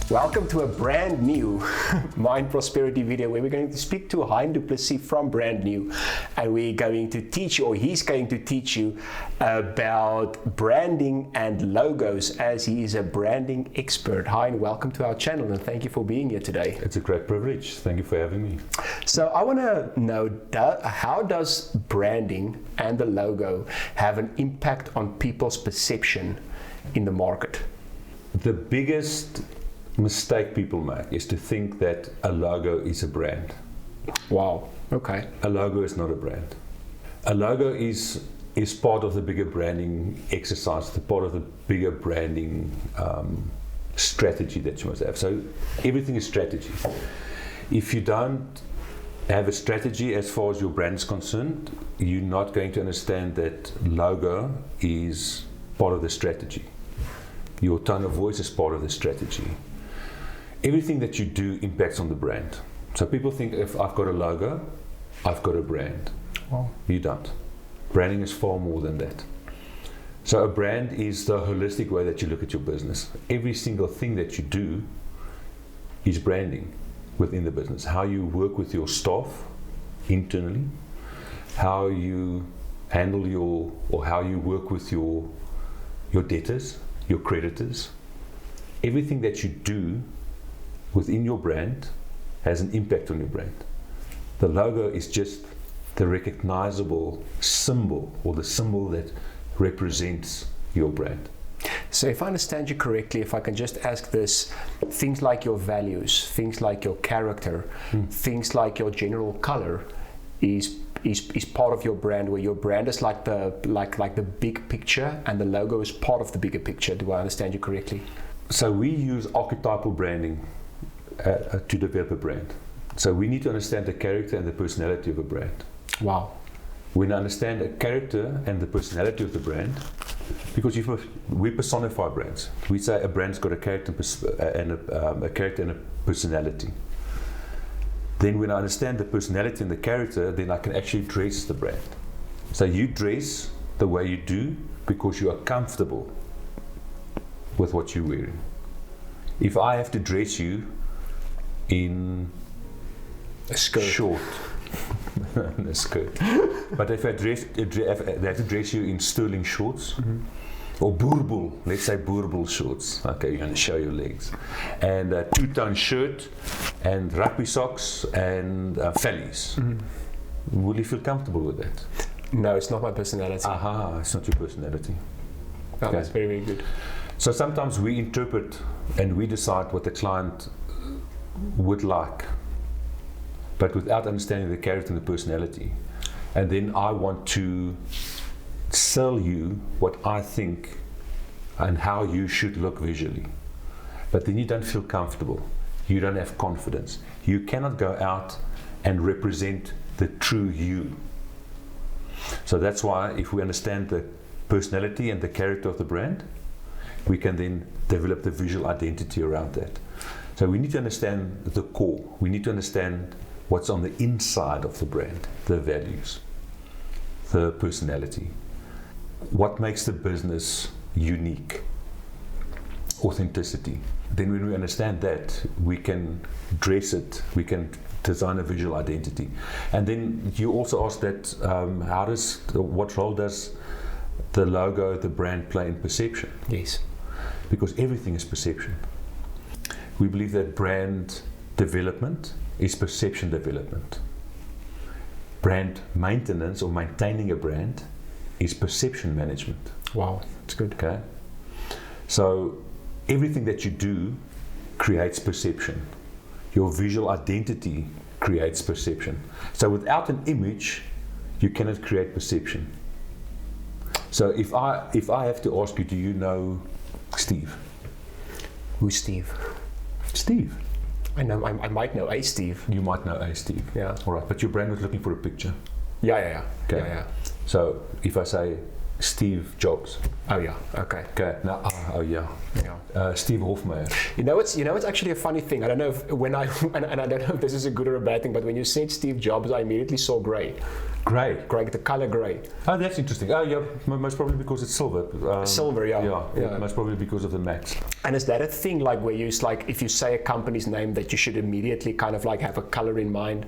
Welcome to a brand new Mind Prosperity video where we're going to speak to Hein du Plessis from Brand New, and we're going to teach you, or he's going to teach you about branding and logos, as he is a branding expert. Hein, welcome to our channel and thank you for being here today. It's a great privilege. Thank you for having me. So I want to know, how does branding and the logo have an impact on people's perception in the market? The biggest mistake people make is to think that a logo is a brand. Wow, okay. A logo is not a brand. A logo is part of the bigger branding exercise, the part of the bigger branding strategy that you must have. So everything is strategy. If you don't have a strategy as far as your brand is concerned, you're not going to understand that logo is part of the strategy. Your tone of voice is part of the strategy. Everything that you do impacts on the brand. So people think if I've got a logo, I've got a brand. Wow. You don't. Branding is far more than that. So a brand is the holistic way that you look at your business. Every single thing that you do is branding within the business. How you work with your staff internally, how you handle how you work with your debtors, your creditors. Everything that you do within your brand has an impact on your brand. The logo is just the recognizable symbol, or the symbol that represents your brand. So if I understand you correctly, if I can just ask this, things like your values, things like your character, things like your general color is part of your brand, where your brand is like the big picture and the logo is part of the bigger picture. Do I understand you correctly? So we use archetypal branding to develop a brand. So we need to understand the character and the personality of a brand. Wow. When I understand the character and the personality of the brand, because we personify brands. We say a brand's got a character and a personality. Then when I understand the personality and the character, then I can actually dress the brand. So you dress the way you do because you are comfortable with what you're wearing. If I have to dress you in a skirt, short, a skirt, but if I have to dress you in sterling shorts, or boorbul, let's say boorbul shorts. Okay, you're going to show your legs, and a two-tone shirt, and rugby socks, and fellies. Will you feel comfortable with that? No, it's not my personality. Aha, it's not your personality. Oh, okay. That's very, very good. So sometimes we interpret and we decide what the client would like, but without understanding the character and the personality. And then I want to sell you what I think and how you should look visually. But then you don't feel comfortable. You don't have confidence. You cannot go out and represent the true you. So that's why if we understand the personality and the character of the brand, we can then develop the visual identity around that. So we need to understand the core. We need to understand what's on the inside of the brand, the values, the personality. What makes the business unique? Authenticity. Then when we understand that, we can dress it, we can design a visual identity. And then you also asked that, what role does the logo, the brand play in perception? Yes. Because everything is perception. We believe that brand development is perception development. Brand maintenance, or maintaining a brand, is perception management. Wow, that's good. Okay. So everything that you do creates perception. Your visual identity creates perception. So without an image, you cannot create perception. So if I have to ask you, do you know Steve? Who's Steve? Steve. I know. I might know a Steve. You might know a Steve. Yeah. All right. But your brand was looking for a picture. Yeah. Okay. Yeah. So if I say, Steve Jobs. Oh yeah. Okay. Okay. Now, Yeah. Steve Hofmeyr. It's actually a funny thing. I don't know if and I don't know if this is a good or a bad thing, but when you said Steve Jobs, I immediately saw grey. Grey. The color grey. Oh, that's interesting. Oh, yeah, most probably because it's silver. Silver, yeah. Most probably because of the max. And is that a thing, like where you like if you say a company's name that you should immediately kind of like have a color in mind?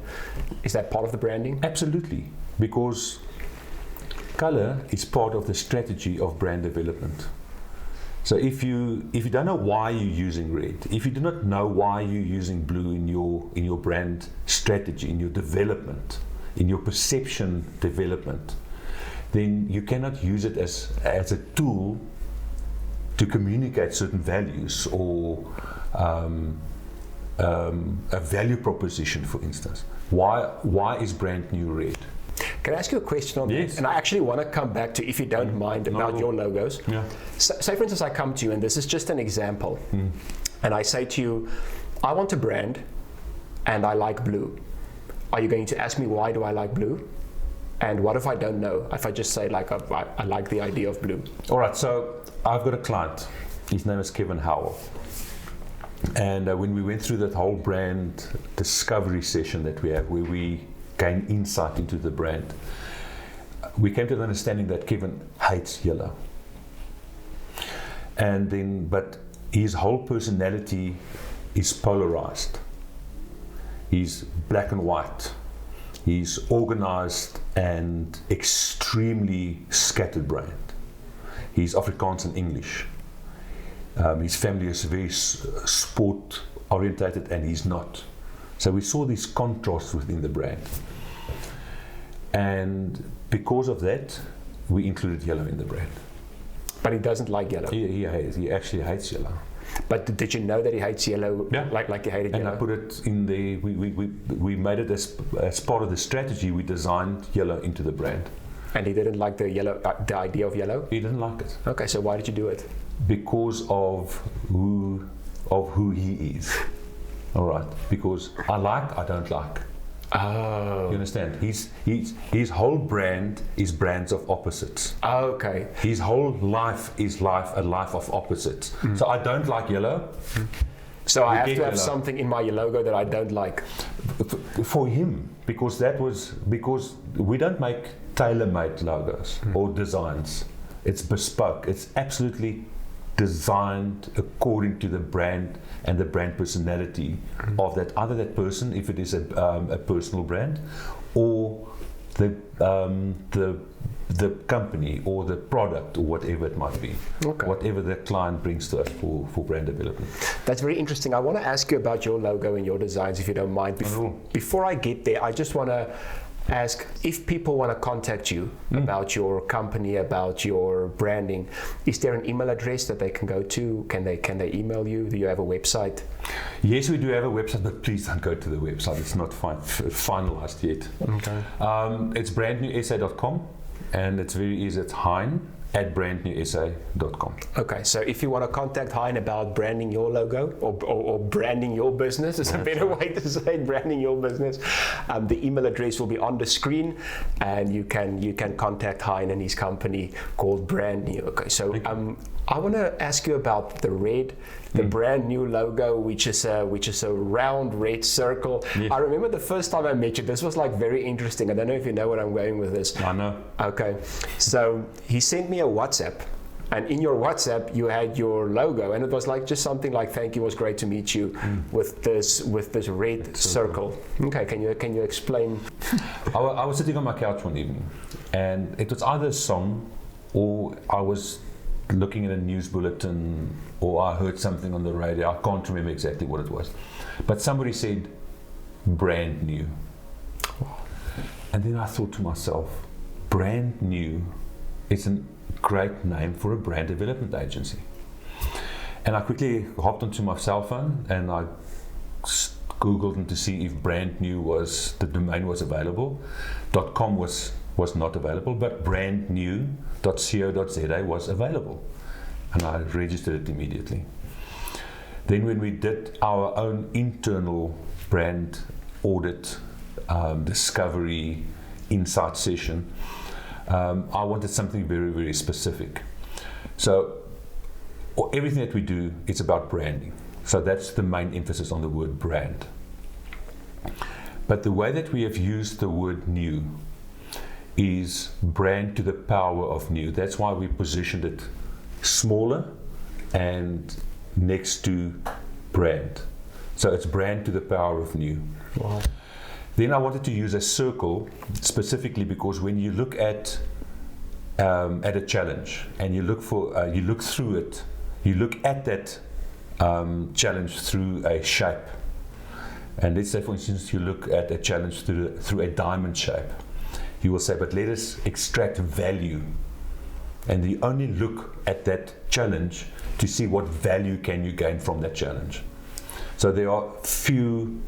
Is that part of the branding? Absolutely, because color is part of the strategy of brand development. So if you don't know why you're using red, if you do not know why you're using blue in your brand strategy, in your development, in your perception development, then you cannot use it as a tool to communicate certain values or a value proposition, for instance. Why is brand new red? Can I ask you a question on Yes. that? And I actually want to come back to, if you don't mind, about your logos. Yeah. So, say, for instance, I come to you, and this is just an example, and I say to you, I want a brand, and I like blue. Are you going to ask me why do I like blue? And what if I don't know? If I just say like I like the idea of blue. All right, so I've got a client. His name is Kevin Howell. And when we went through that whole brand discovery session that we have, where we gain insight into the brand, we came to the understanding that Kevin hates yellow. And then, but his whole personality is polarized. He's black and white. He's organized and extremely scatterbrained. He's Afrikaans and English. His family is very sport orientated, and he's not. So we saw these contrasts within the brand. And because of that, we included yellow in the brand. But he doesn't like yellow. He actually hates yellow. But did you know that he hates yellow? Yeah. Like he hated yellow? And I put it in the, we made it as part of the strategy, we designed yellow into the brand. And he didn't like the yellow, the idea of yellow? He didn't like it. Okay, so why did you do it? Because of who he is. All right. Because I don't like. Oh. You understand? His whole brand is brands of opposites. Oh, okay. His whole life is a life of opposites. So I don't like yellow. So I have to have something in my logo that I don't like. For him, because we don't make tailor-made logos or designs. It's bespoke. It's absolutely designed according to the brand and the brand personality of either that person, if it is a personal brand, or the company or the product or whatever it might be. Okay. Whatever the client brings to us for brand development. That's very interesting. I want to ask you about your logo and your designs, if you don't mind. Before I get there, I just want to ask, if people want to contact you about your company, about your branding, is there an email address that they can go to? Can they email you? Do you have a website? Yes, we do have a website, but please don't go to the website. It's not finalized yet. Okay. It's brandnewsa.com, and it's very easy. It's hein@brandnewsa.com. Okay, so if you want to contact Hein about branding your logo or branding your business, is a better way to say it, branding your business, the email address will be on the screen, and you can contact Hein and his company called Brand New. Okay, so I want to ask you about the red, the brand new logo, which is a round red circle. Yes. I remember the first time I met you, this was like very interesting. I don't know if you know where I'm going with this. I know. Okay, so he sent me a WhatsApp, and in your WhatsApp you had your logo, and it was like just something like, "Thank you, it was great to meet you," with this red circle. Okay, can you explain? I was sitting on my couch one evening, and it was either a song, or I was looking at a news bulletin, or I heard something on the radio. I can't remember exactly what it was, but somebody said brand new. And then I thought to myself, brand new is a great name for a brand development agency. And I quickly hopped onto my cell phone and I googled to see if brand new the domain was available. .com was not available, but brandnew.co.za was available, and I registered it immediately. Then when we did our own internal brand audit, discovery, insight session, I wanted something very, very specific. So everything that we do, it's about branding. So that's the main emphasis on the word brand. But the way that we have used the word new is brand to the power of new. That's why we positioned it smaller and next to brand. So it's brand to the power of new. Wow. Then I wanted to use a circle specifically because when you look at a challenge and you look through it, you look at that challenge through a shape. And let's say, for instance, you look at a challenge through a diamond shape. You will say, but let us extract value. And you only look at that challenge to see what value can you gain from that challenge. So there are few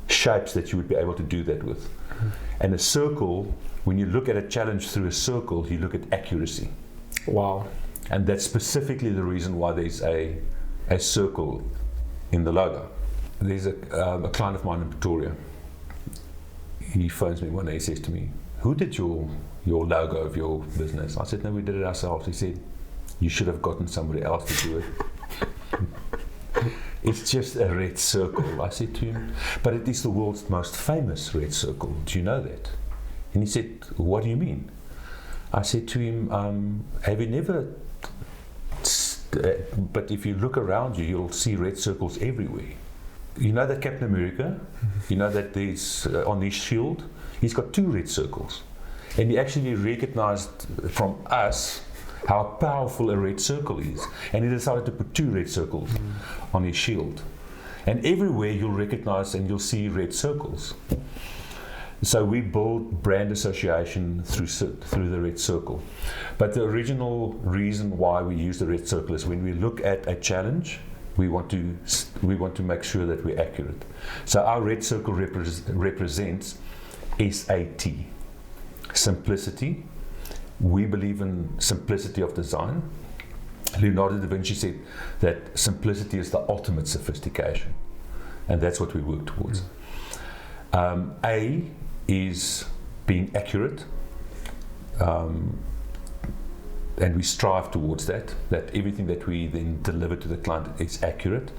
shapes that you would be able to do that with. Mm-hmm. And a circle, when you look at a challenge through a circle, you look at accuracy. Wow. And that's specifically the reason why there's a circle in the logo. There's a client of mine in Pretoria. He phones me one day, he says to me, who did your logo of your business? I said, no, we did it ourselves. He said, you should have gotten somebody else to do it. It's just a red circle. I said to him, but it is the world's most famous red circle. Do you know that? And he said, what do you mean? I said to him, have you never, but if you look around you, you'll see red circles everywhere. You know that Captain America, you know that there's on his shield, he's got 2 red circles. And he actually recognized from us how powerful a red circle is. And he decided to put 2 red circles on his shield. And everywhere you'll recognize and you'll see red circles. So we build brand association through the red circle. But the original reason why we use the red circle is when we look at a challenge, we want to make sure that we're accurate. So our red circle represents SAT, simplicity. We believe in simplicity of design. Leonardo da Vinci said that simplicity is the ultimate sophistication, and that's what we work towards. A is being accurate, and we strive towards that everything that we then deliver to the client is accurate,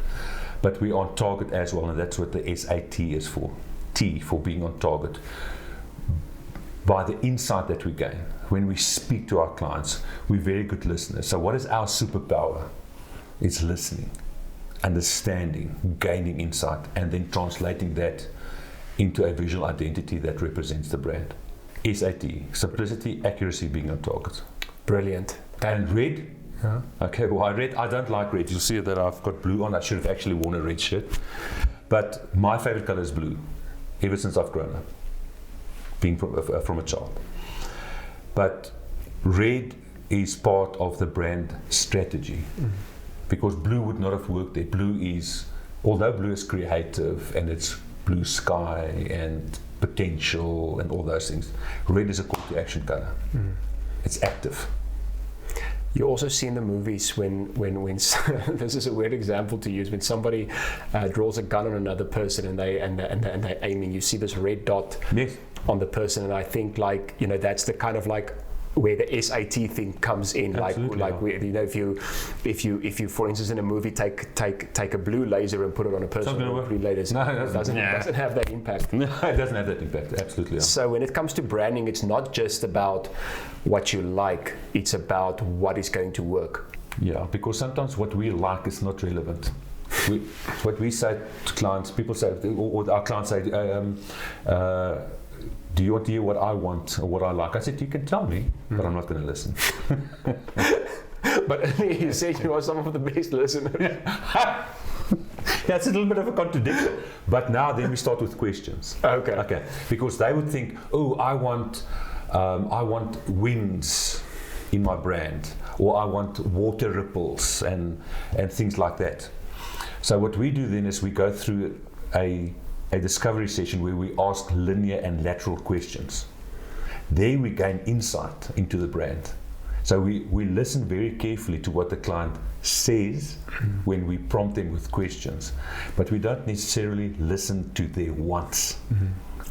but we're on target as well, and that's what the SAT is for. T for being on target. By the insight that we gain when we speak to our clients, we're very good listeners. So what is our superpower? It's listening, understanding, gaining insight, and then translating that into a visual identity that represents the brand. SAT, simplicity, accuracy, being on target. Brilliant. And red? Yeah. Okay, why red? I don't like red. You'll see that I've got blue on. I should have actually worn a red shirt. But my favorite color is blue, ever since I've grown up, being from a child. But red is part of the brand strategy, because blue would not have worked there. Although blue is creative and it's blue sky and potential and all those things, red is a call to action color. It's active. You also see in the movies when this is a weird example to use, when somebody draws a gun on another person and they're aiming, you see this red dot on the person, and I think that's the kind of where the SAT thing comes in. Absolutely. If you for instance in a movie take a blue laser and put it on a person, blue laser, it doesn't have that impact. No, it doesn't have that impact. Absolutely. So when it comes to branding, it's not just about what you like, it's about what is going to work. Yeah, because sometimes what we like is not relevant. What we say to clients, people say, or our clients say, do you want to hear what I want or what I like? I said, you can tell me, but I'm not going to listen. But you said you are some of the best listeners. Yeah, it's a little bit of a contradiction. But now then we start with questions. Okay. Because they would think, I want winds in my brand, or I want water ripples and things like that. So what we do then is we go through a discovery session where we ask linear and lateral questions. There we gain insight into the brand. So we listen very carefully to what the client says when we prompt them with questions, but we don't necessarily listen to their wants,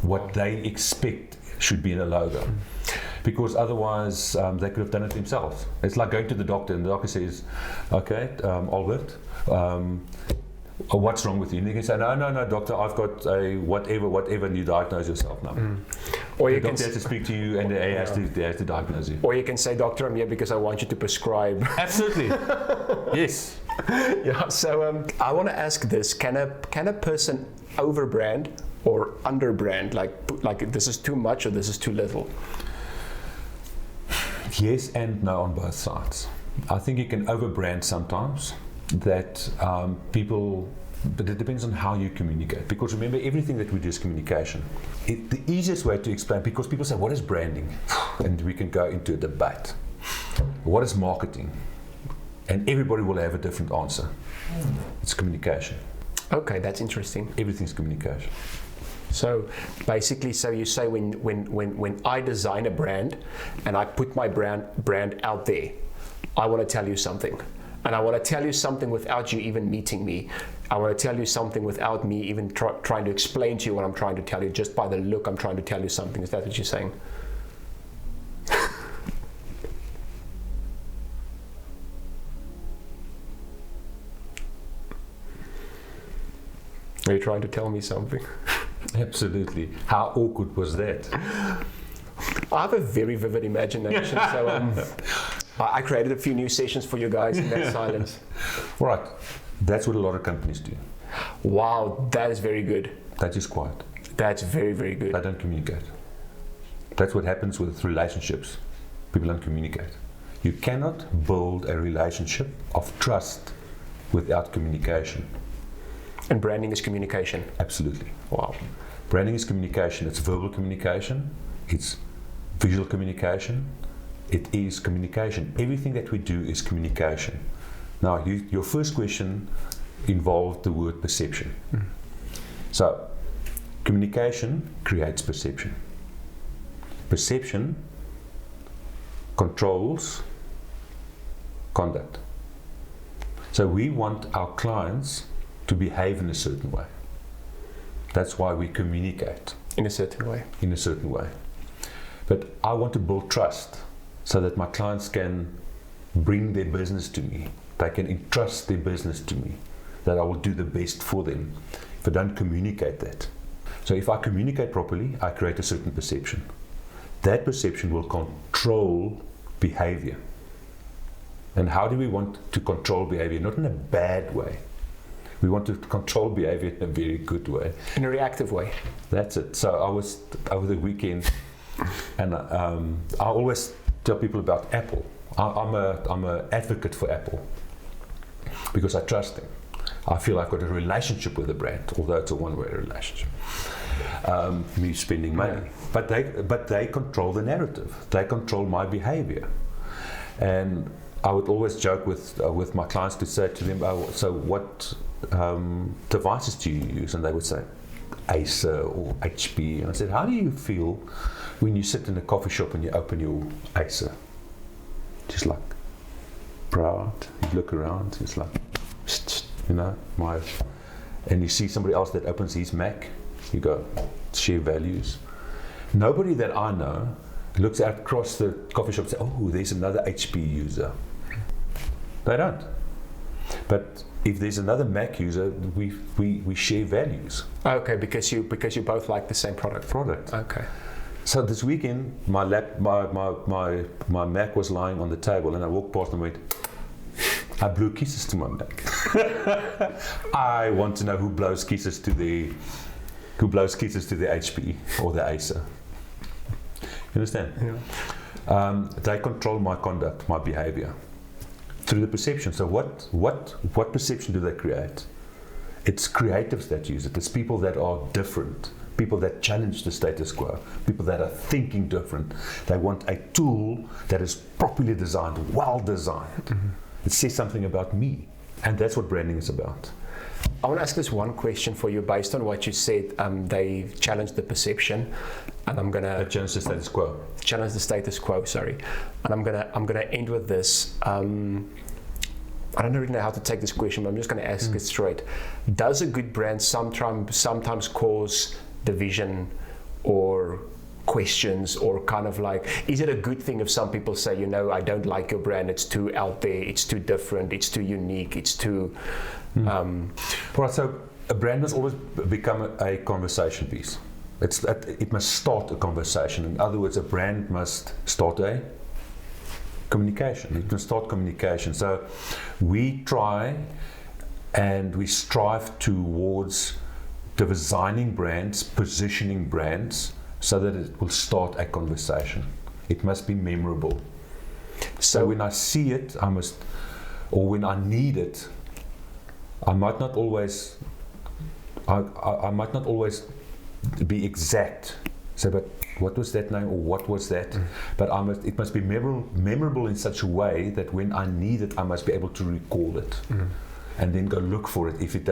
what they expect should be in a logo. Because otherwise they could have done it themselves. It's like going to the doctor and the doctor says, okay, Albert, what's wrong with you? And you can say, no, doctor, I've got a whatever, and you diagnose yourself now. Or The you can doctor has to speak to you and they has to diagnose you. Or you can say, doctor, I'm here because I want you to prescribe. Absolutely. Yes. Yeah. So I want to ask this: Can a person overbrand or underbrand? Like this is too much or this is too little? Yes and no on both sides. I think you can overbrand sometimes. That people, but it depends on how you communicate. Because remember, everything that we do is communication. The easiest way to explain, because people say, what is branding? And we can go into a debate. What is marketing? And everybody will have a different answer. It's communication. Okay, that's interesting. Everything's communication. So basically, so you say when I design a brand and I put my brand out there, I want to tell you something. And I want to tell you something without you even meeting me. I want to tell you something without me even trying to explain to you what I'm trying to tell you. Just by the look, I'm trying to tell you something. Is that what you're saying? Are you trying to tell me something? Absolutely. How awkward was that? I have a very vivid imagination, so I created a few new sessions for you guys in that silence. Right. That's what a lot of companies do. Wow, that is very good. They're just quiet. That's very, very good. They don't communicate. That's what happens with relationships. People don't communicate. You cannot build a relationship of trust without communication. And branding is communication. Absolutely. Wow. Branding is communication. It's verbal communication. It's visual communication. It is communication. Everything that we do is communication. Now, your first question involved the word perception. So, communication creates perception. Perception controls conduct. So, we want our clients to behave in a certain way. That's why we communicate. In a certain way. In a certain way. But I want to build trust so that my clients can bring their business to me. They can entrust their business to me, that I will do the best for them if I don't communicate that. So if I communicate properly, I create a certain perception. That perception will control behavior. And how do we want to control behavior? Not in a bad way. We want to control behavior in a very good way. In a reactive way. That's it. So I was over the weekend, and I always tell people about Apple. I'm an advocate for Apple because I trust them. I feel I've got a relationship with the brand, although it's a one-way relationship. Me spending money, but they control the narrative. They control my behavior, and I would always joke with my clients to say to them, "Oh, so what devices do you use?" And they would say, Acer or HP. And I said, "How do you feel when you sit in a coffee shop and you open your Acer?" Just like proud. You look around. It's like, you know, and you see somebody else that opens his Mac. You go, share values. Nobody that I know looks out across the coffee shop and says, "Oh, there's another HP user." They don't. But if there's another Mac user, we share values. Okay, because you both like the same product. Okay. So this weekend, my Mac was lying on the table, and I walked past and went, I blew kisses to my Mac. I want to know who blows kisses to the HP or the Acer. You understand? Yeah. They control my conduct, my behavior, through the perception. So what perception do they create? It's creatives that use it. It's people that are different, people that challenge the status quo, people that are thinking different. They want a tool that is properly designed, well designed. Mm-hmm. It says something about me, and that's what branding is about. I want to ask this one question for you based on what you said. They challenged the perception, and I'm gonna challenge the status quo. Challenge the status quo. Sorry, and I'm gonna end with this. I don't really know how to take this question, but I'm just going to ask it straight. Does a good brand sometimes cause division or questions, or kind of like, is it a good thing if some people say, you know, I don't like your brand, it's too out there, it's too different, it's too unique, it's too Right, so a brand must always become a conversation piece. It must start a conversation. In other words, a brand must start a communication. It must start communication. So we try and we strive towards designing brands, positioning brands, so that it will start a conversation. It must be memorable. So when I see it, or when I need it, I might not always be exact. So, but what was that name, or what was that? But it must be memorable in such a way that when I need it, I must be able to recall it, and then go look for it. If it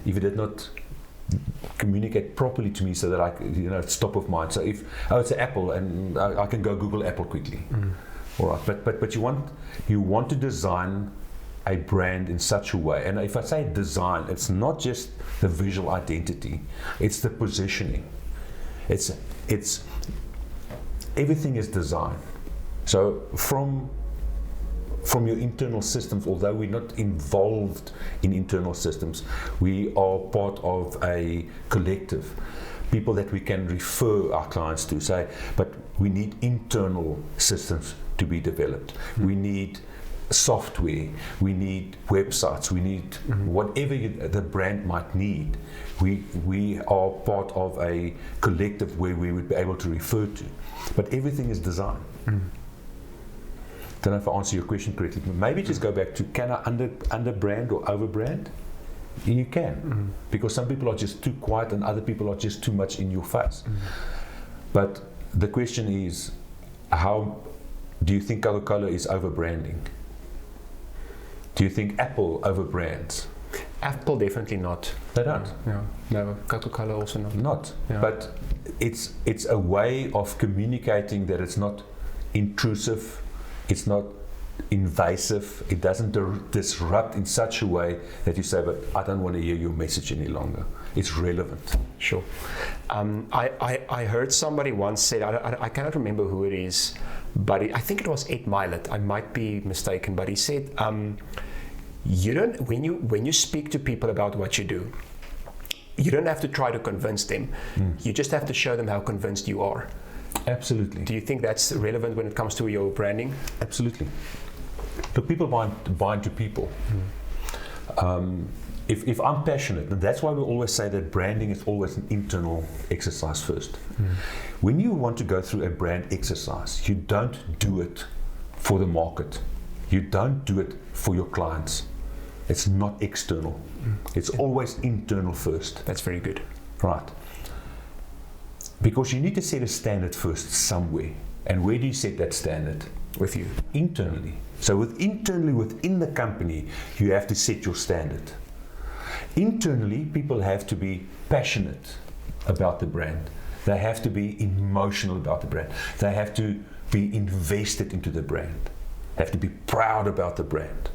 did not communicate properly to me, so that it's top of mind. So if it's an apple, and I can go Google apple quickly. All right, but you want to design a brand in such a way, and if I say design, it's not just the visual identity, it's the positioning. It's everything is design. So from your internal systems, although we're not involved in internal systems, we are part of a collective, people that we can refer our clients to, say, but we need internal systems to be developed. We need software, we need websites, we need whatever the brand might need. We are part of a collective where we would be able to refer to, but everything is design. Don't know if I answer your question correctly. Maybe just go back to, can I under brand or over brand? You can, because some people are just too quiet and other people are just too much in your face. But the question is, how do you think Coca-Cola is over branding? Do you think Apple over brands? Apple definitely not. They don't. Yeah. No, Coca-Cola also not. Not. Yeah. But it's a way of communicating that it's not intrusive, it's not invasive, it doesn't disrupt in such a way that you say, but I don't want to hear your message any longer. It's relevant. Sure. I heard somebody once said, I cannot remember who it is, but I think it was Ed Milet. I might be mistaken, but he said, you don't, when you speak to people about what you do, you don't have to try to convince them. You just have to show them how convinced you are. Absolutely. Do you think that's relevant when it comes to your branding? Absolutely. Look, people bind to people. If I'm passionate, and that's why we always say that branding is always an internal exercise first. When you want to go through a brand exercise, you don't do it for the market. You don't do it for your clients. It's not external. It's always internal first. That's very good. Right. Because you need to set a standard first somewhere. And where do you set that standard? With you. Internally. So internally within the company, you have to set your standard. Internally, people have to be passionate about the brand. They have to be emotional about the brand. They have to be invested into the brand. They have to be proud about the brand.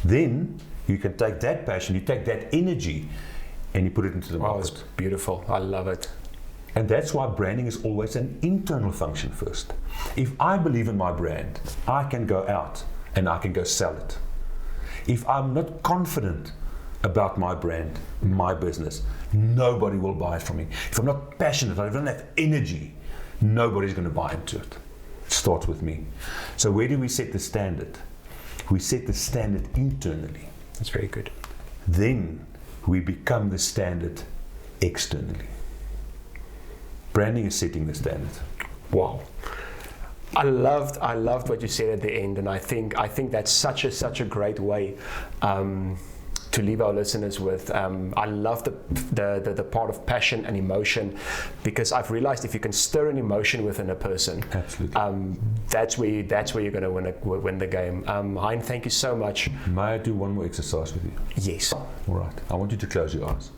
Then you can take that passion, you take that energy, and you put it into the market. It's beautiful. I love it. And that's why branding is always an internal function first. If I believe in my brand, I can go out and I can go sell it. If I'm not confident about my brand, my business, nobody will buy it from me. If I'm not passionate, I don't have energy, nobody's going to buy into it. It starts with me. So where do we set the standard? We set the standard internally. That's very good. Then we become the standard externally. Branding is setting the standard. Wow. I loved what you said at the end, and I think that's such a great way to leave our listeners with. I love the part of passion and emotion, because I've realized if you can stir an emotion within a person, absolutely, that's where you're going to win the game. Hein, thank you so much. May I do one more exercise with you? Yes. All right. I want you to close your eyes.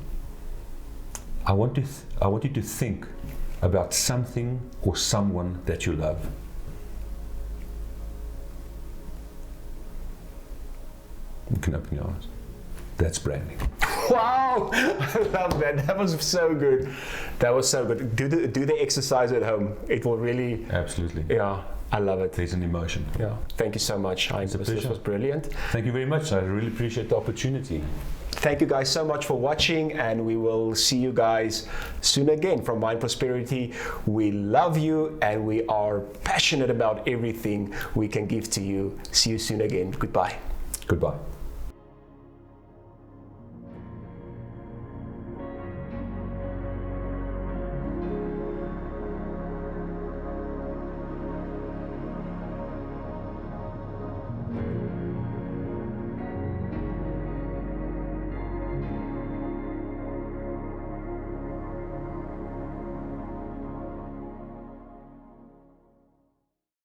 I want you to think about something or someone that you love. You can open your eyes. That's branding. Wow, I love that. That was so good. That was so good. Do the exercise at home. It will really. Absolutely. Yeah, I love it. There's an emotion. Yeah. Thank you so much, Heinz. This was brilliant. Thank you very much. I really appreciate the opportunity. Thank you guys so much for watching, and we will see you guys soon again from Mind Prosperity. We love you and we are passionate about everything we can give to you. See you soon again. Goodbye. Goodbye.